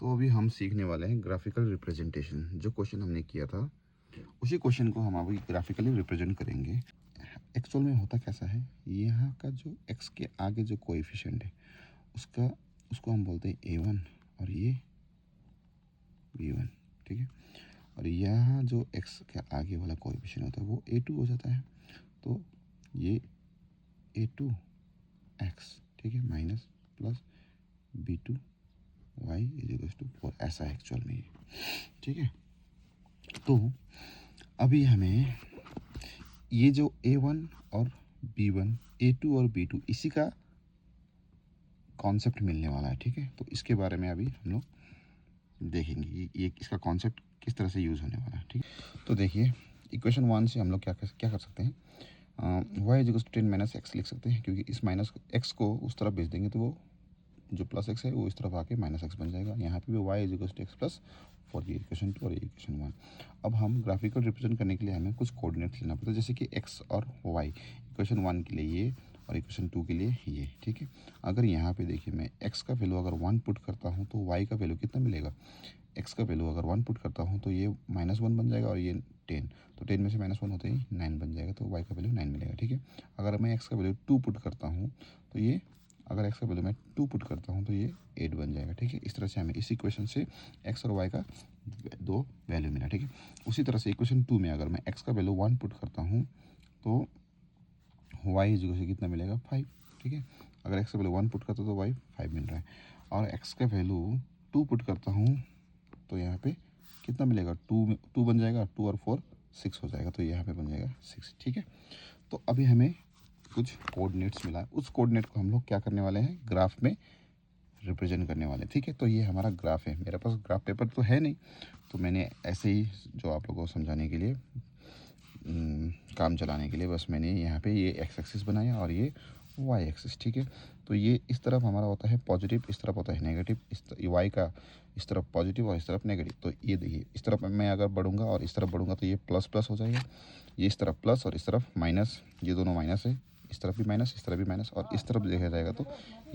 तो अभी हम सीखने वाले हैं ग्राफिकल रिप्रेजेंटेशन। जो क्वेश्चन हमने किया था उसी क्वेश्चन को हम अभी ग्राफिकली रिप्रेजेंट करेंगे। एक्चुअल में होता कैसा है, यहाँ का जो x के आगे जो कोएफिशिएंट है उसको हम बोलते हैं a1 और ये b1, ठीक है। और यहाँ जो x के आगे वाला कोएफिशिएंट होता है वो a2 हो जाता है। तो ये a2x, ठीक है, minus plus b2 y is to 4, ऐसा है एक्चुअल में ये, ठीक है। तो अभी हमें ये जो a1 और b1, a2 और b2 इसी का कॉन्सेप्ट मिलने वाला है, ठीक है। तो इसके बारे में अभी हम लोग देखेंगे ये इसका कॉन्सेप्ट किस तरह से यूज़ होने वाला है, ठीक है। तो देखिए इक्वेशन 1 से हम लोग क्या कर सकते हैं, y is to 10 minus x लिख सकते हैं, क्योंकि इस माइनस एक्स को उस तरफ भेज देंगे तो वो जो प्लस एक्स है वो इस तरफ आके माइनस एक्स बन जाएगा। यहाँ पे भी y is to x plus 4, ये इक्वेशन 2 और ये इक्वेशन 1। अब हम ग्राफिकल रिप्रेजेंट करने के लिए हमें कुछ कोऑर्डिनेट्स लेना पड़ता है, जैसे कि x और y। इक्वेशन 1 के लिए ये और इक्वेशन 2 के लिए ये, ठीक है। अगर यहाँ पे देखिए मैं x का वैल्यू अगर 1 पुट करता हूँ तो y का वैल्यू कितना मिलेगा, x का वैल्यू अगर 1 पुट करता हूँ तो ये -1 बन जाएगा और ये 10, तो 10 में से -1 होते ही 9 बन जाएगा, तो y का वैल्यू 9 मिलेगा, ठीक है। अगर मैं x का वैल्यू 2 पुट करता हूँ तो ये अगर x का वैल्यू मैं 2 पुट करता हूँ तो ये 8 बन जाएगा, ठीक है। इस तरह से हमें इस इक्वेशन से x और y का दो वैल्यू मिला, ठीक है। उसी तरह से इक्वेशन 2 में अगर मैं x का वैल्यू 1 पुट करता हूँ तो y इज कितना मिलेगा 5, ठीक है। अगर x का वैल्यू 1 पुट करता हूँ तो y 5 मिल रहा है, और x का वैल्यू 2 पुट करता हूँ तो यहाँ पे कितना मिलेगा, 2 बन जाएगा, 2 और 4 6 हो जाएगा, तो यहाँ पे बन जाएगा 6, ठीक है। तो अभी हमें कुछ कोऑर्डिनेट्स मिला है, उस कोऑर्डिनेट को हम लोग क्या करने वाले हैं, ग्राफ में रिप्रेजेंट करने वाले हैं, ठीक है। तो ये हमारा ग्राफ है, मेरे पास ग्राफ पेपर तो है नहीं, तो मैंने ऐसे ही जो आप लोगों को समझाने के लिए काम चलाने के लिए बस मैंने यहाँ पे ये एक्स एक्सिस बनाया और ये वाई एक्सिस, ठीक है। तो ये इस तरफ हमारा होता है पॉजिटिव, इस तरफ होता है नेगेटिव, वाई का इस तरफ पॉजिटिव और इस तरफ नेगेटिव। तो ये देखिए इस तरफ मैं अगर बढ़ूंगा और इस तरफ बढ़ूंगा तो ये प्लस प्लस हो जाएगा, ये इस तरफ प्लस और इस तरफ माइनस, ये दोनों माइनस है, इस तरफ भी माइनस इस तरफ भी माइनस, और इस तरफ देखा जाएगा तो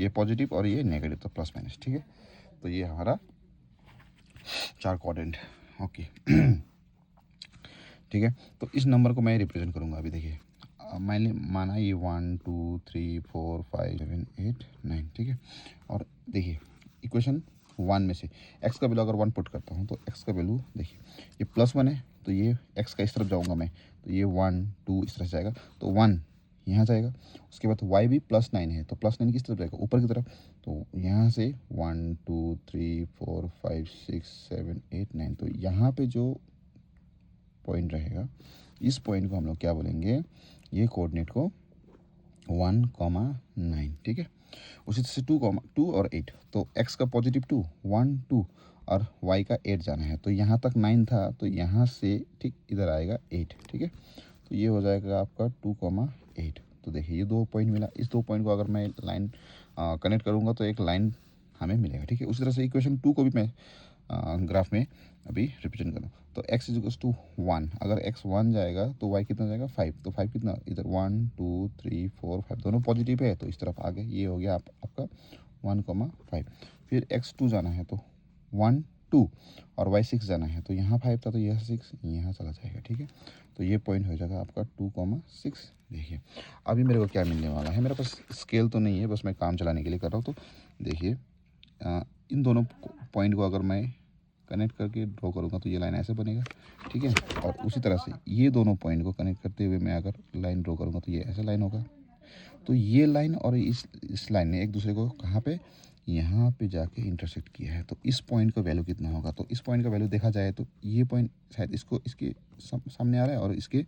ये पॉजिटिव और ये नेगेटिव, तो प्लस माइनस, ठीक है। तो ये हमारा 4 कोऑर्डिनेट, ओके। ठीक है। तो इस नंबर को मैं रिप्रेजेंट करूँगा। अभी देखिए मैंने माना ये 1 2 3 4 5 7 8 9, ठीक है। और देखिए इक्वेशन 1 में से x का वैल्यू अगर 1 पुट करता हूँ तो x का वैल्यू देखिए ये +1 है, तो ये x का इस तरफ जाऊँगा मैं, तो ये 1 2 इस तरफ जाएगा, तो 1 यहाँ जाएगा। उसके बाद y भी +9 है, तो +9 किस तरफ जाएगा, ऊपर की तरफ। तो यहाँ से 1 2 3 4 5 6 7 8 9, तो यहाँ पे जो पॉइंट रहेगा इस पॉइंट को हम लोग क्या बोलेंगे, ये कोऑर्डिनेट को 1,9, ठीक है। उसी तरह से 2 और 8, तो x का पॉजिटिव 2 1 2 और y का 8 जाना है, तो यहाँ तक 9 था, तो यहाँ से ठीक इधर आएगा 8, ठीक है। तो ये हो जाएगा आपका 2,8। तो देखिए ये 2 पॉइंट मिला, इस 2 पॉइंट को अगर मैं लाइन कनेक्ट करूँगा तो एक लाइन हमें मिलेगा, ठीक है। उसी तरह से इक्वेशन 2 को भी मैं ग्राफ में अभी रिप्रेजेंट करूँ, तो x इज टू 1, अगर x 1 जाएगा तो y कितना जाएगा 5, तो 5 कितना इधर 1 2 3 4 5 दोनों पॉजिटिव है, तो इस तरफ आ गए, ये हो गया आपका 1,5। फिर x 2 जाना है तो 1 2 और y 6 जाना है, तो यहाँ 5 था तो यह 6 यहाँ चला जाएगा, ठीक है। तो ये पॉइंट हो जाएगा आपका 2,6। देखिए अभी मेरे को क्या मिलने वाला है, मेरे पास स्केल तो नहीं है, बस मैं काम चलाने के लिए कर रहा हूँ। तो देखिए इन दोनों पॉइंट को अगर मैं कनेक्ट करके ड्रॉ करूँगा तो ये लाइन ऐसे बनेगा, ठीक है। और उसी तरह से ये दोनों पॉइंट को कनेक्ट करते हुए मैं अगर लाइन ड्रॉ करूँगा तो ये ऐसे लाइन होगा। तो ये लाइन और इस लाइन ने एक दूसरे को कहाँ पे, यहाँ पे जाके इंटरसेक्ट किया है, तो इस पॉइंट का वैल्यू कितना होगा। तो इस पॉइंट का वैल्यू देखा जाए तो ये पॉइंट शायद इसके सामने आ रहा है और इसके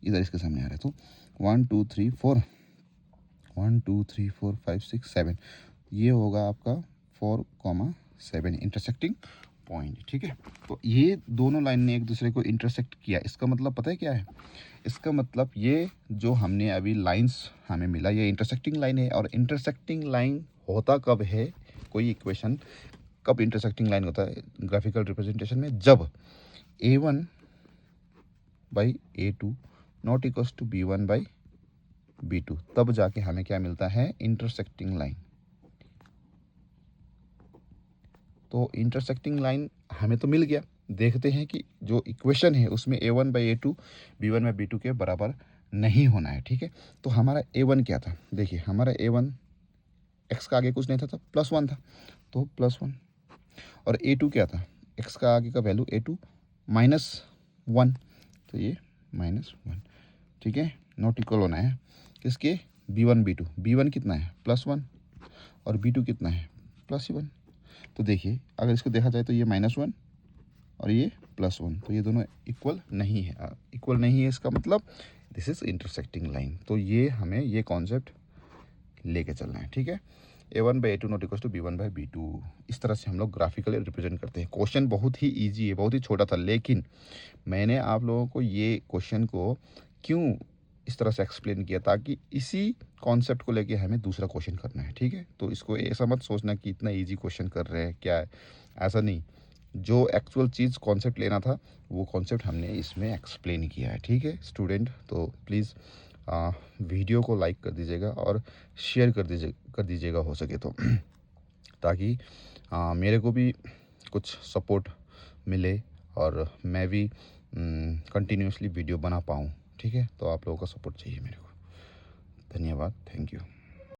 इधर इसके सामने आ रहा है, तो 1 2 3 4 1 2 3 4 5 6 7, ये होगा आपका 4,7 इंटरसेक्टिंग पॉइंट, ठीक है। तो ये दोनों लाइन ने एक दूसरे को इंटरसेक्ट किया, इसका मतलब पता है क्या है, इसका मतलब ये जो हमने अभी लाइंस हमें मिला ये इंटरसेक्टिंग लाइन है। और इंटरसेक्टिंग लाइन होता कब है, कोई इक्वेशन कब इंटरसेक्टिंग लाइन होता है ग्राफिकल रिप्रेजेंटेशन में, जब a1 by a2 not equals to b1 by b2, तब जाके हमें क्या मिलता है, इंटरसेक्टिंग लाइन। तो इंटरसेक्टिंग लाइन हमें तो मिल गया। देखते हैं कि जो इक्वेशन है उसमें a1/a2 b1/b2 के बराबर नहीं होना है, ठीक है। तो हमारा a1 क्या था, देखिए हमारा a1 x का आगे कुछ नहीं था तो +1 था, तो +1। और a2 क्या था, x का आगे का वैल्यू a2 -1, तो ये -1, ठीक है। नॉट इक्वल होना है किसके, b1 b2। b1 कितना है +1 और b2 कितना है +1। तो देखिए अगर इसको देखा जाए तो ये -1 और ये +1, तो ये दोनों इक्वल नहीं है। इक्वल नहीं है इसका मतलब दिस इज इंटरसेक्टिंग लाइन। तो ये हमें ये कॉन्सेप्ट लेके चलना है, ठीक है। a1/a2 not equal to b1/b2, इस तरह से हम लोग ग्राफिकली रिप्रेजेंट करते हैं। क्वेश्चन बहुत ही ईजी है, बहुत ही छोटा था, लेकिन मैंने आप लोगों को ये क्वेश्चन को क्यों इस तरह से एक्सप्लेन किया ताकि इसी कॉन्सेप्ट को लेके हमें दूसरा क्वेश्चन करना है, ठीक है। तो इसको ऐसा मत सोचना कि इतना इजी क्वेश्चन कर रहे हैं क्या है, ऐसा नहीं। जो एक्चुअल चीज़ कॉन्सेप्ट लेना था वो कॉन्सेप्ट हमने इसमें एक्सप्लेन किया है, ठीक है स्टूडेंट। तो प्लीज़ वीडियो को लाइक कर दीजिएगा और शेयर कर दीजिएगा हो सके तो ताकि मेरे को भी कुछ सपोर्ट मिले और मैं भी कंटिन्यूसली वीडियो बना पाऊँ, ठीक है। तो आप लोगों का सपोर्ट चाहिए मेरे को। धन्यवाद, थैंक यू।